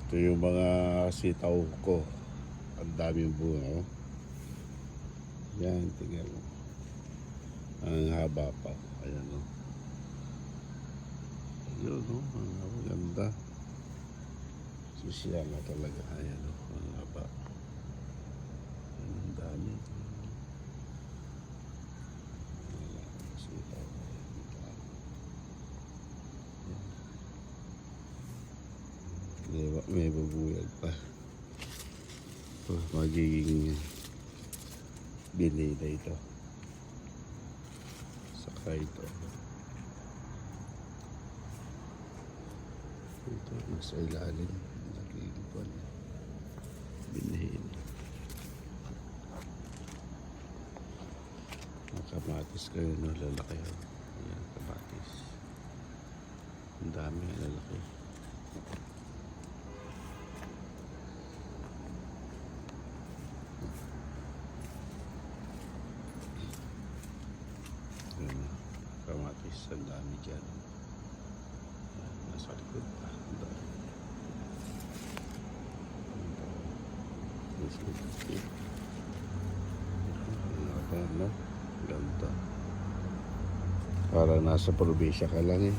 Ito yung mga sitaw ko. Ang daming bunga, oh. Yan, tingnan mo. Ang haba pa. Ayan, oh. Ayun, oh. Ang maganda. Susya nga talaga. Ayan, oh. Ang haba. Ayan, ang dami. Sitaw. May babuyag pa. Magiging binila ito. Saka ito. Ito, nasa ilalim. Nagiging binhin. Kamatis kayo, no? Lalaki. Ayan, kamatis. Ang dami, lalaki. Kamatis, ang dami dyan. Nasa likod pa. Ang dami. Nasa likod. Ano? Ganda. Para nasa probinsya ka lang, eh.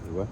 Diba?